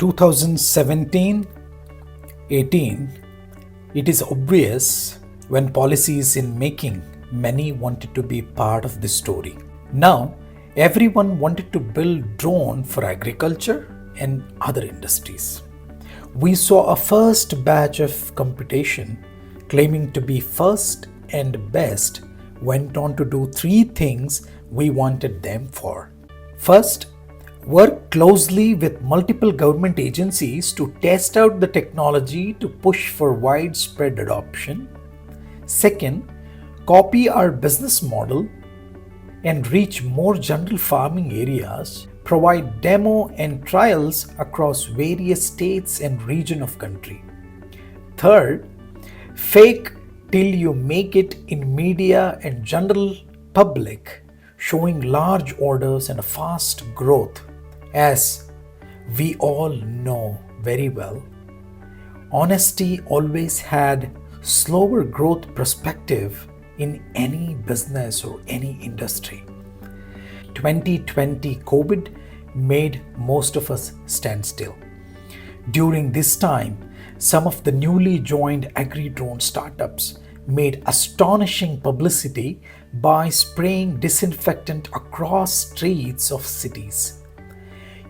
2017-18, it is obvious when policies in making, many wanted to be part of this story. Now, everyone wanted to build drone for agriculture and other industries. We saw a first batch of competition claiming to be first and best went on to do three things we wanted them for. First, work closely with multiple government agencies to test out the technology to push for widespread adoption. Second, copy our business model and reach more general farming areas, provide demo and trials across various states and regions of country. Third, fake till you make it in media and general public, showing large orders and a fast growth. As we all know very well, honesty always had slower growth perspective in any business or any industry. 2020 COVID made most of us stand still. During this time, some of the newly joined agri-drone startups made astonishing publicity by spraying disinfectant across streets of cities.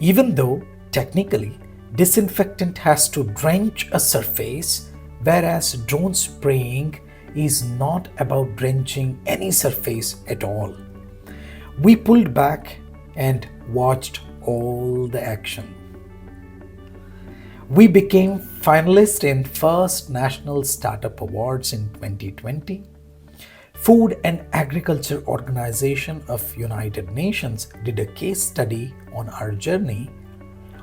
Even though technically disinfectant has to drench a surface, whereas drone spraying is not about drenching any surface at all. We pulled back and watched all the action. We became finalists in first National Startup Awards in 2020. Food and Agriculture Organization of United Nations did a case study on our journey,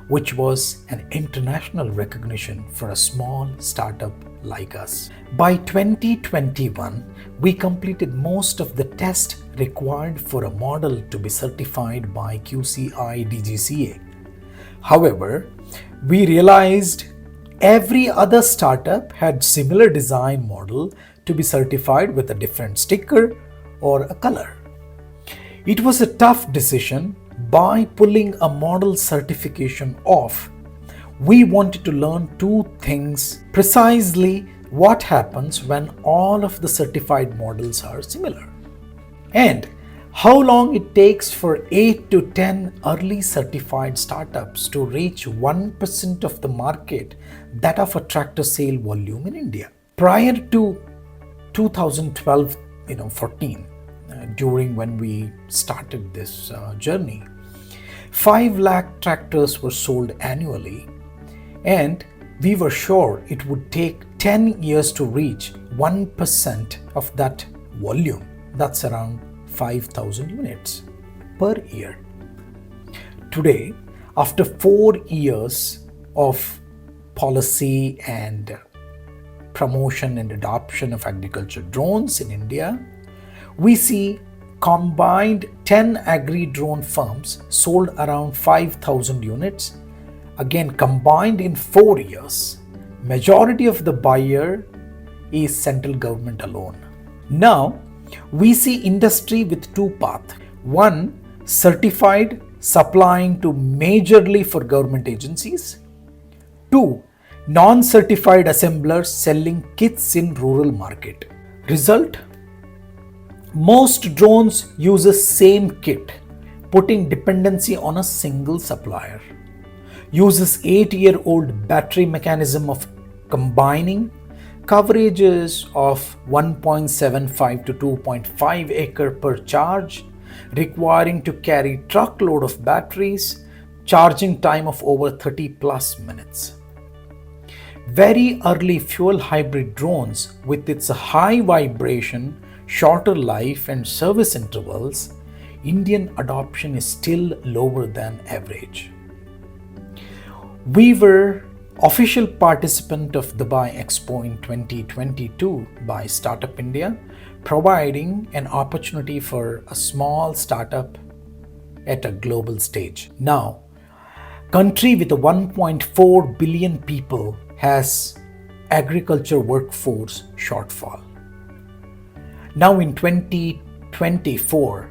which was an international recognition for a small startup like us. By 2021, we completed most of the tests required for a model to be certified by QCI DGCA. However, we realized every other startup had similar design model to be certified with a different sticker or a color. It was a tough decision. By pulling a model certification off, we wanted to learn two things: precisely what happens when all of the certified models are similar, and how long it takes for 8 to 10 early certified startups to reach 1% of the market that of a tractor sale volume in India. Prior to 2012-14, during when we started this journey, 5 lakh tractors were sold annually, and we were sure it would take 10 years to reach 1% of that volume. That's around 5,000 units per year. Today, after 4 years of policy and promotion and adoption of agriculture drones in India, we see combined 10 agri-drone firms sold around 5,000 units, again combined in 4 years. Majority of the buyer is central government alone. Now, we see industry with two paths. One, certified, supplying to majorly for government agencies. Two, non-certified assemblers selling kits in rural market. Result? Most drones use the same kit, putting dependency on a single supplier. Uses 8-year-old battery mechanism of combining, coverages of 1.75 to 2.5 acre per charge, requiring to carry truckload of batteries, charging time of over 30 plus minutes. Very early fuel hybrid drones with its high vibration, shorter life and service intervals, Indian adoption is still lower than average. We were official participant of Dubai Expo in 2022 by Startup India, providing an opportunity for a small startup at a global stage. Now, country with a 1.4 billion people has agriculture workforce shortfall. Now in 2024,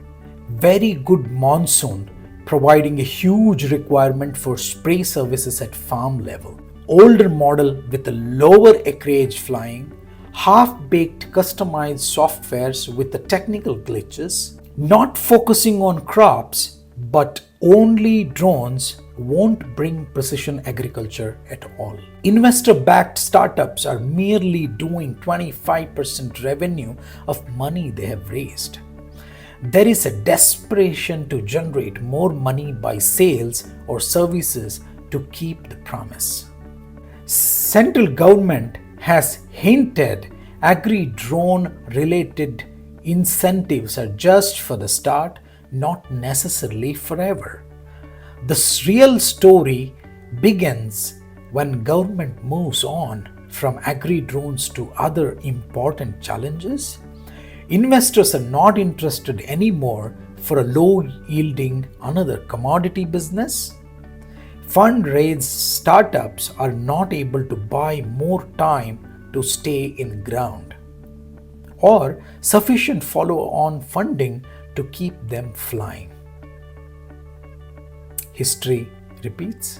very good monsoon providing a huge requirement for spray services at farm level. Older model with a lower acreage flying, half-baked customized softwares with the technical glitches, not focusing on crops but only drones won't bring precision agriculture at all. Investor-backed startups are merely doing 25% revenue of money they have raised. There is a desperation to generate more money by sales or services to keep the promise. Central government has hinted agri-drone related incentives are just for the start, not necessarily forever. The real story begins when government moves on from agri-drones to other important challenges. Investors are not interested anymore for a low-yielding another commodity business. Fund-raised startups are not able to buy more time to stay in ground or sufficient follow-on funding to keep them flying. History repeats.